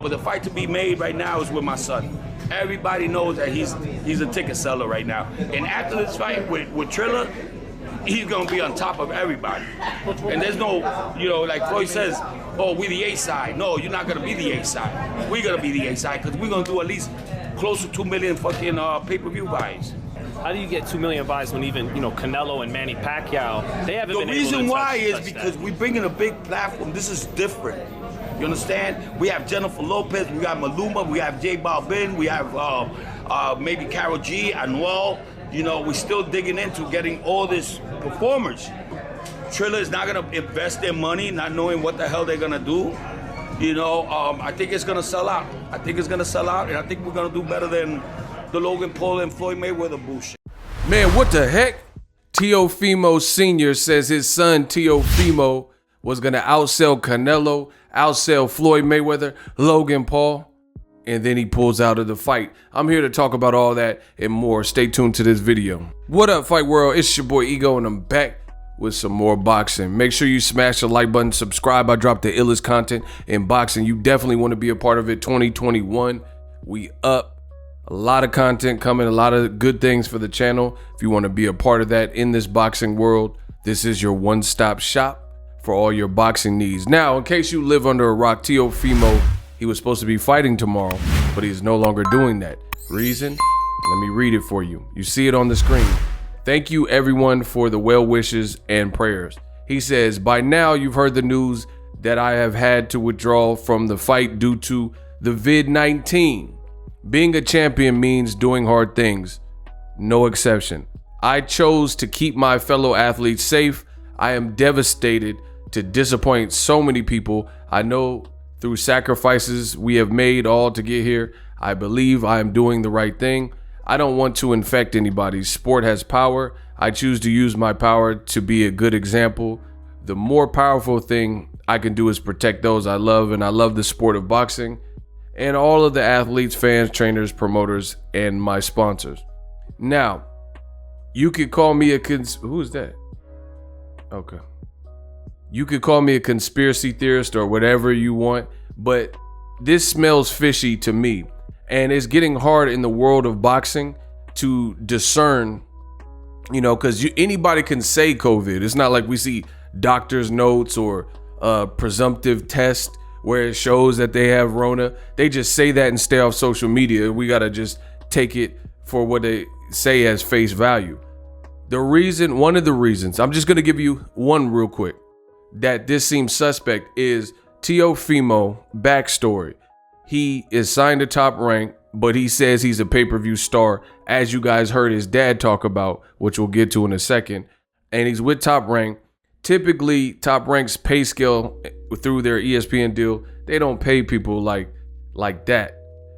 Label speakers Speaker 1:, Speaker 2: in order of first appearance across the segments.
Speaker 1: But the fight to be made right now is with my son. Everybody knows that he's a ticket seller right now. And after this fight with Triller, he's gonna be on top of everybody. And there's no, like Floyd says, oh, we the A side. No, you're not gonna be the A side. We're gonna be the A side because we're gonna do at least close to 2 million fucking pay-per-view buys.
Speaker 2: How do you get 2 million buys when even, Canelo and Manny Pacquiao, they haven't been able to touch that?
Speaker 1: The reason why is because we bring in a big platform. This is different. You understand? We have Jennifer Lopez, we got Maluma, we have J Balvin, we have maybe Karol G, Anuel. We're still digging into getting all these performers. Triller is not gonna invest their money, not knowing what the hell they're gonna do. I think it's gonna sell out. I think it's gonna sell out, and I think we're gonna do better than the Logan Paul and Floyd Mayweather bullshit.
Speaker 3: Man, what the heck? Teofimo Sr. says his son Teofimo was gonna outsell Canelo, outsell Floyd Mayweather, Logan Paul, and then he pulls out of the fight. I'm here to talk about all that and more. Stay tuned to this video. What up, Fight World? It's your boy Ego, and I'm back with some more boxing. Make sure you smash the like button, subscribe. I drop the illest content in boxing. You definitely want to be a part of it. 2021, we up. A lot of content coming, a lot of good things for the channel. If you want to be a part of that in this boxing world, this is your one-stop shop for all your boxing needs. Now, in case you live under a rock, Teofimo, he was supposed to be fighting tomorrow, but he's no longer doing that. Reason? Let me read it for you. You see it on the screen. Thank you everyone for the well wishes and prayers. He says, by now you've heard the news that I have had to withdraw from the fight due to the vid-19. Being a champion means doing hard things. No exception. I chose to keep my fellow athletes safe. I am devastated to disappoint so many people. I know through sacrifices we have made all to get here. I believe I am doing the right thing. I don't want to infect anybody. Sport has power. I choose to use my power to be a good example. The more powerful thing I can do is protect those I love, and I love the sport of boxing and all of the athletes, fans, trainers, promoters, and my sponsors. Now, you could call me who is that? Okay. You could call me a conspiracy theorist or whatever you want, but this smells fishy to me. And it's getting hard in the world of boxing to discern, because anybody can say COVID. It's not like we see doctor's notes or presumptive test where it shows that they have Rona. They just say that and stay off social media. We got to just take it for what they say as face value. One of the reasons, I'm just going to give you one real quick, that this seems suspect is Teofimo backstory. He is signed to Top Rank, but he says he's a pay-per-view star, as you guys heard his dad talk about, which we'll get to in a second. And he's with Top Rank. Typically, Top Rank's pay scale through their ESPN deal, they don't pay people like that,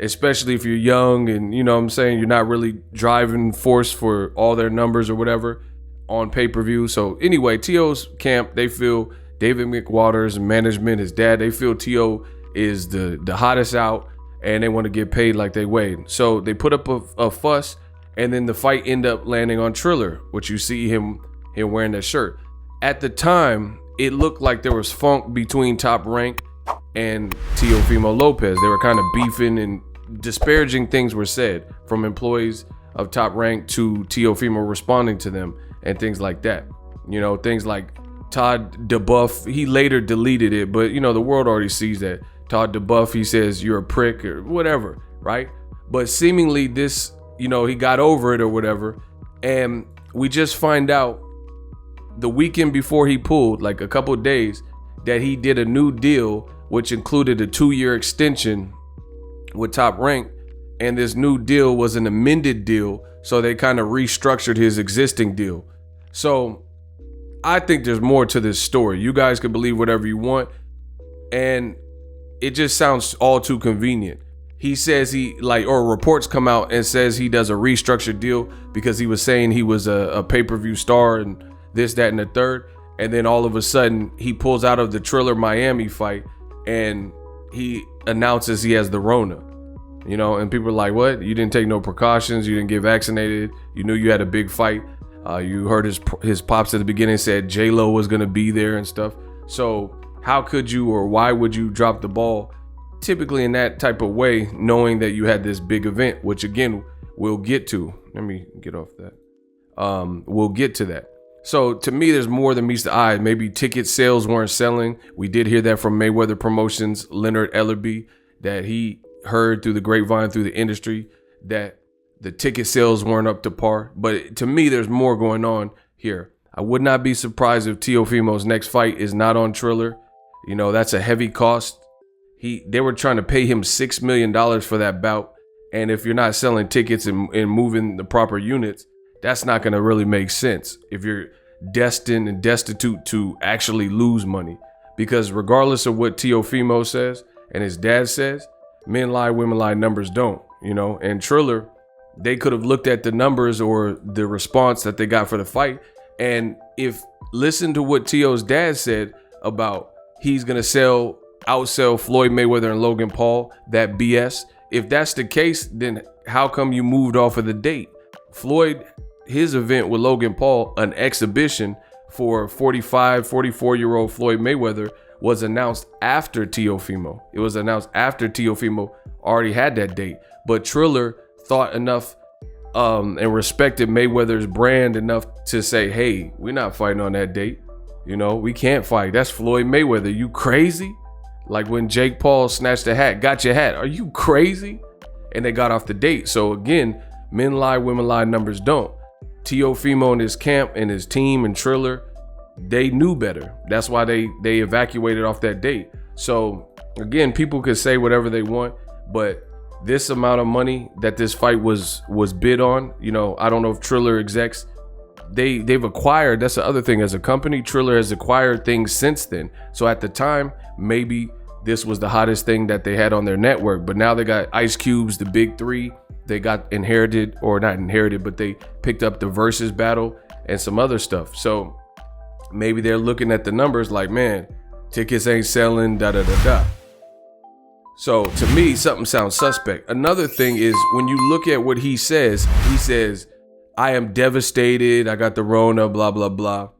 Speaker 3: especially if you're young and, you're not really driving force for all their numbers or whatever on pay-per-view. So anyway, T.O.'s camp, they feel David McWaters, management, his dad, they feel T.O. is the hottest out and they want to get paid like they weighed. So they put up a fuss, and then the fight end up landing on Triller, which you see him wearing that shirt. At the time, it looked like there was funk between Top Rank and Teofimo Lopez. They were kind of beefing, and disparaging things were said from employees of Top Rank to Teofimo responding to them and things like that. Things like Todd DeBuff, he later deleted it, but the world already sees that. Todd DeBuff, he says you're a prick or whatever, right? But seemingly this, he got over it or whatever. And we just find out the weekend before he pulled, like a couple of days, that he did a new deal, which included a 2-year extension with Top Rank. And this new deal was an amended deal, so they kind of restructured his existing deal. So I think there's more to this story. You guys can believe whatever you want, and it just sounds all too convenient. He says or reports come out and says he does a restructured deal because he was saying he was a pay-per-view star and this, that, and the third. And then all of a sudden he pulls out of the Triller Miami fight and he announces he has the Rona, and people are like, what? You didn't take no precautions. You didn't get vaccinated. You knew you had a big fight. You heard his pops at the beginning said J-Lo was going to be there and stuff. So how could you, or why would you drop the ball typically in that type of way, knowing that you had this big event, which again, we'll get to. Let me get off that. We'll get to that. So to me, there's more than meets the eye. Maybe ticket sales weren't selling. We did hear that from Mayweather Promotions, Leonard Ellerby, that he heard through the grapevine, through the industry, that the ticket sales weren't up to par. But to me, there's more going on here. I would not be surprised if Teofimo's next fight is not on Triller. You know, that's a heavy cost. They were trying to pay him $6 million for that bout. And if you're not selling tickets and moving the proper units, that's not going to really make sense if you're destined and destitute to actually lose money. Because regardless of what Teofimo says and his dad says, men lie, women lie, numbers don't, you know. And Triller, they could have looked at the numbers or the response that they got for the fight. And if listen to what Tio's dad said about he's going to outsell Floyd Mayweather and Logan Paul, that BS. If that's the case, then how come you moved off of the date? Floyd, his event with Logan Paul, an exhibition for 44-year-old Floyd Mayweather, was announced after Teofimo. It was announced after Teofimo already had that date. But Triller thought enough and respected Mayweather's brand enough to say, hey, we're not fighting on that date. You know, we can't fight. That's Floyd Mayweather. You crazy? Like when Jake Paul snatched the hat, got your hat. Are you crazy? And they got off the date. So again, men lie, women lie, numbers don't. Teofimo and his camp and his team and Triller, they knew better. That's why they evacuated off that date. So again, people could say whatever they want, but this amount of money that this fight was bid on, you know, I don't know if Triller execs, they've acquired, that's the other thing, as a company, Triller has acquired things since then. So at the time, maybe this was the hottest thing that they had on their network, but now they got Ice Cube's, the big three. They got inherited, or not inherited, but they picked up the Versus battle and some other stuff. So maybe they're looking at the numbers like, man, tickets ain't selling, da da da da. So to me, something sounds suspect. Another thing is when you look at what he says, I am devastated. I got the Rona, blah, blah, blah.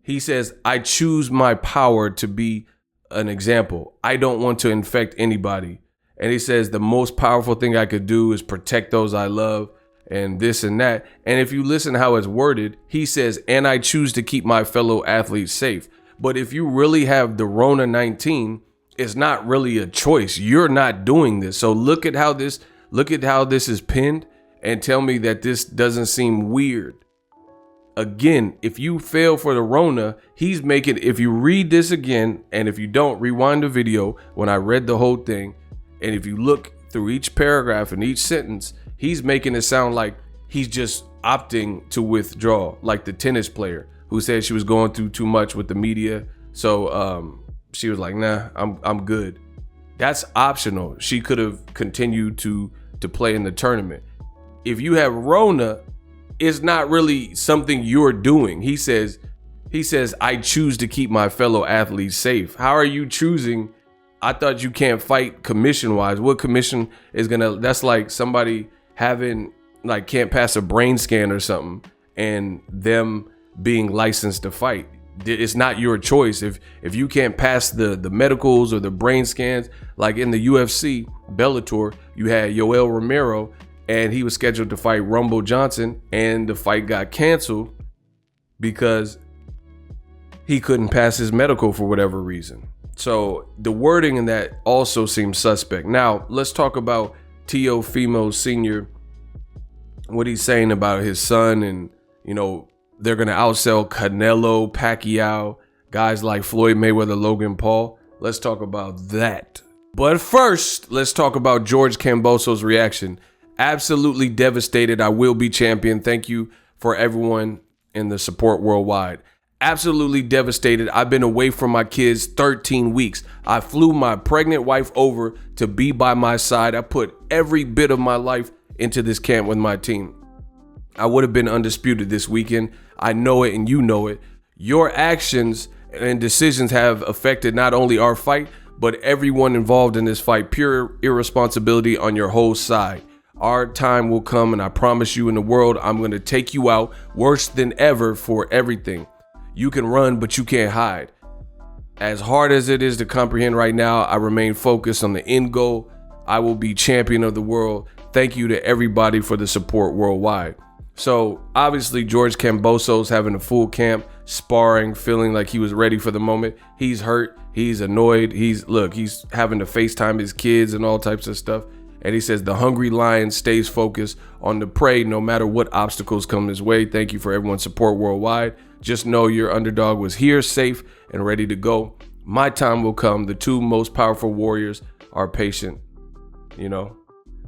Speaker 3: He says, I choose my power to be an example. I don't want to infect anybody. And he says the most powerful thing I could do is protect those I love and this and that. And if you listen how it's worded, he says, and I choose to keep my fellow athletes safe. But if you really have the Rona 19, it's not really a choice. You're not doing this. So look at how this is pinned and tell me that this doesn't seem weird. Again, if you fail for the Rona, he's making, if you read this again, and if you don't, rewind the video when I read the whole thing, and if you look through each paragraph and each sentence, he's making it sound like he's just opting to withdraw, like the tennis player who said she was going through too much with the media. So she was like, nah, I'm good. That's optional. She could have continued to play in the tournament. If you have Rona, it's not really something you're doing. He says, I choose to keep my fellow athletes safe. How are you choosing? I thought you can't fight commission wise. What commission is that's like somebody having, like, can't pass a brain scan or something and them being licensed to fight. It's not your choice. If you can't pass the medicals or the brain scans, like in the UFC, Bellator, you had Yoel Romero and he was scheduled to fight Rumble Johnson, and the fight got canceled because he couldn't pass his medical for whatever reason. So the wording in that also seems suspect. Now let's talk about Teofimo Sr., what he's saying about his son, and you know, they're going to outsell Canelo, Pacquiao, guys like Floyd Mayweather, Logan Paul. Let's talk about that. But first, let's talk about George Kambosos' reaction. Absolutely devastated. I will be champion. Thank you for everyone in the support worldwide. Absolutely devastated. I've been away from my kids 13 weeks. I flew my pregnant wife over to be by my side. I put every bit of my life into this camp with my team. I would have been undisputed this weekend. I know it and you know it. Your actions and decisions have affected not only our fight, but everyone involved in this fight. Pure irresponsibility on your whole side. Our time will come, and I promise you, in the world, I'm going to take you out worse than ever for everything. You can run, but you can't hide. As hard as it is to comprehend right now, I remain focused on the end goal. I will be champion of the world. Thank you to everybody for the support worldwide. So obviously George Kambosos having a full camp, sparring, feeling like he was ready for the moment. He's hurt. He's annoyed. He's having to FaceTime his kids and all types of stuff. And he says the hungry lion stays focused on the prey no matter what obstacles come his way. Thank you for everyone's support worldwide. Just know your underdog was here, safe and ready to go. My time will come. The two most powerful warriors are patient,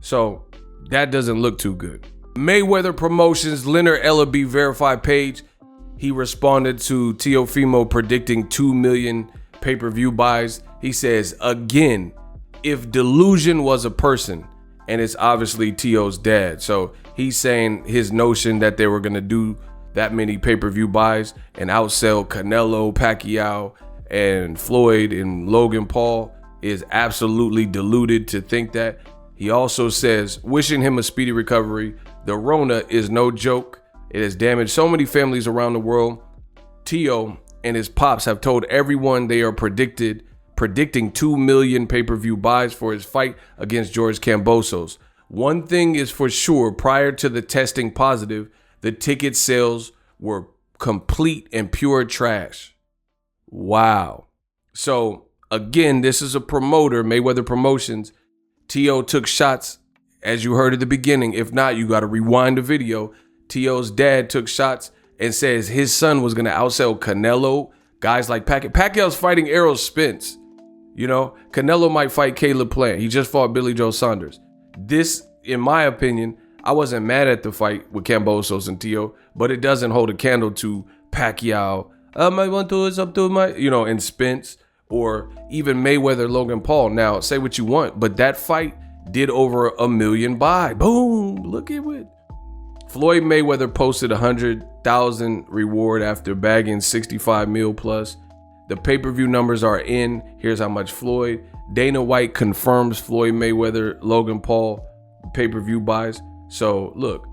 Speaker 3: So that doesn't look too good. Mayweather Promotions Leonard Ellaby verified page. He responded to Teofimo predicting 2 million pay-per-view buys. He says, again, if delusion was a person, and it's obviously Tio's dad. So he's saying his notion that they were going to do that many pay-per-view buys and outsell Canelo, Pacquiao, and Floyd and Logan Paul is absolutely deluded to think that. He also says, wishing him a speedy recovery. The Rona is no joke. It has damaged so many families around the world. Tio and his pops have told everyone they are predicting 2 million pay-per-view buys for his fight against George Kambosos. One thing is for sure, prior to the testing positive, the ticket sales were complete and pure trash. Wow. So again, this is a promoter, Mayweather Promotions. Tio took shots, as you heard at the beginning. If not, you got to rewind the video. Tio's dad took shots and says his son was going to outsell Canelo, guys like Pacquiao. Pacquiao's fighting Errol Spence. Canelo might fight Caleb Plant. He just fought Billy Joe Saunders. This, in my opinion, I wasn't mad at the fight with Kambosos and Tio, but it doesn't hold a candle to Pacquiao. And Spence, or even Mayweather, Logan Paul. Now, say what you want, but that fight did over 1 million buy. Boom, look at it. Floyd Mayweather posted 100,000 reward after bagging 65 mil plus. The pay-per-view numbers are in. Here's how much Floyd. Dana White confirms Floyd Mayweather, Logan Paul pay-per-view buys. So look,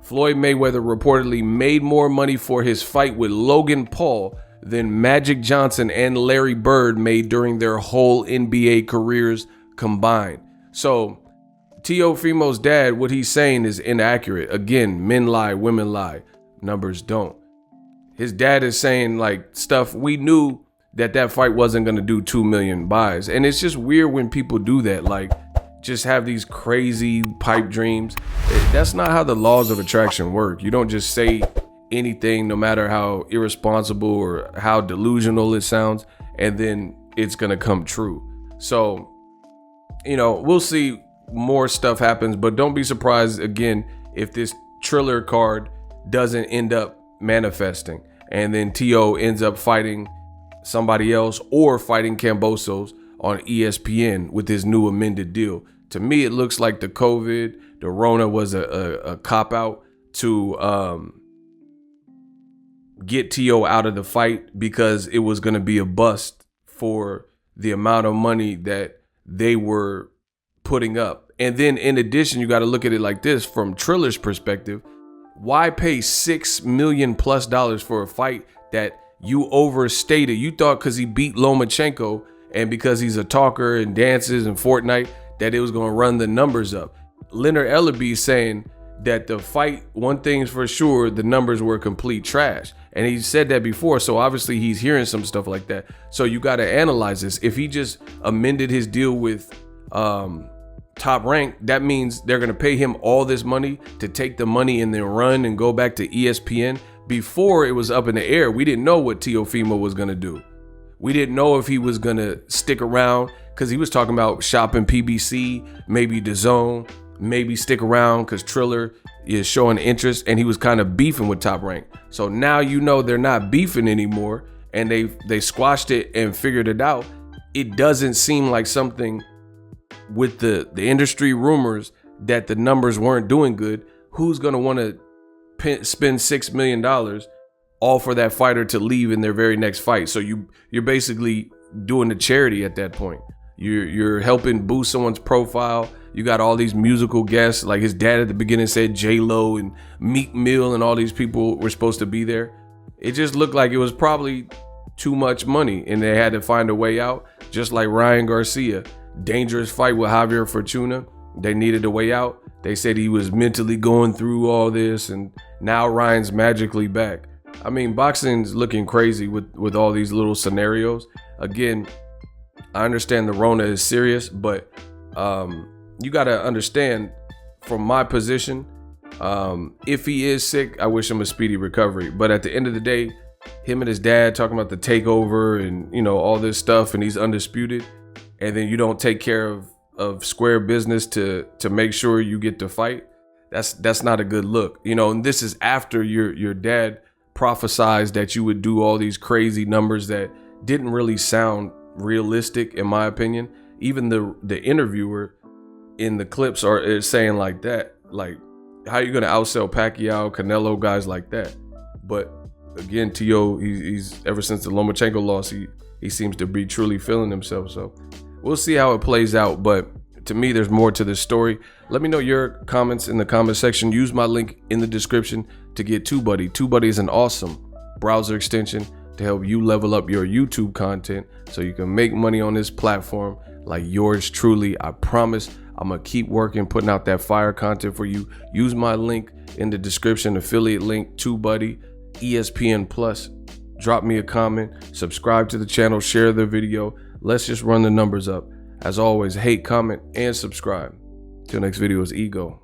Speaker 3: Floyd Mayweather reportedly made more money for his fight with Logan Paul than Magic Johnson and Larry Bird made during their whole NBA careers combined. So Teofimo's dad, what he's saying is inaccurate. Again, men lie, women lie, numbers don't. His dad is saying like stuff we knew that fight wasn't going to do 2 million buys. And it's just weird when people do that, like just have these crazy pipe dreams. That's not how the laws of attraction work. You don't just say anything, no matter how irresponsible or how delusional it sounds, and then it's going to come true. So, we'll see more stuff happens, but don't be surprised again if this Triller card doesn't end up manifesting and then Tio ends up fighting somebody else or fighting Kambosos on ESPN with his new amended deal. To me, it looks like the Rona was a cop out to get Tio out of the fight because it was going to be a bust for the amount of money that they were putting up. And then in addition, you got to look at it like this from Triller's perspective. Why pay $6 million plus for a fight that you overstated? You thought because he beat Lomachenko and because he's a talker and dances in Fortnite that it was going to run the numbers up. Leonard Ellaby saying that the fight, one thing's for sure, the numbers were complete trash. And he said that before, so obviously he's hearing some stuff like that. So you got to analyze this. If he just amended his deal with Top Rank, that means they're going to pay him all this money to take the money and then run and go back to ESPN. Before it was up in the air, we didn't know what Teofimo was going to do. We didn't know if he was going to stick around because he was talking about shopping PBC, maybe DAZN, maybe stick around because Triller is showing interest, and he was kind of beefing with Top Rank. So now they're not beefing anymore, and they squashed it and figured it out. It doesn't seem like something with the industry rumors that the numbers weren't doing good. Who's going to want to spend $6 million all for that fighter to leave in their very next fight? So you're basically doing a charity at that point. You're helping boost someone's profile. You got all these musical guests, like his dad at the beginning said J-Lo and Meek Mill and all these people were supposed to be there. It just looked like it was probably too much money and they had to find a way out. Just like Ryan Garcia, dangerous fight with Javier Fortuna. They needed a way out. They said he was mentally going through all this, and now Ryan's magically back. I mean, boxing's looking crazy with all these little scenarios. Again, I understand the Rona is serious, but you got to understand from my position, if he is sick, I wish him a speedy recovery. But at the end of the day, him and his dad talking about the takeover and, you know, all this stuff, and he's undisputed, and then you don't take care of square business to make sure you get to fight. That's not a good look, you know. And this is after your dad prophesized that you would do all these crazy numbers that didn't really sound realistic, in my opinion. Even the interviewer in the clips is saying like that, like, how you gonna outsell Pacquiao, Canelo, guys like that? But again, Tio, he's ever since the Lomachenko loss, he seems to be truly feeling himself. So we'll see how it plays out. But to me, there's more to this story. Let me know your comments in the comment section. Use my link in the description to get TubeBuddy. TubeBuddy is an awesome browser extension to help you level up your YouTube content so you can make money on this platform like yours truly. I promise I'm gonna keep working, putting out that fire content for you. Use my link in the description, affiliate link, TubeBuddy, ESPN Plus. Drop me a comment, subscribe to the channel, share the video. Let's just run the numbers up. As always, hate, comment, and subscribe. Till next video is Ego,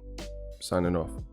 Speaker 3: signing off.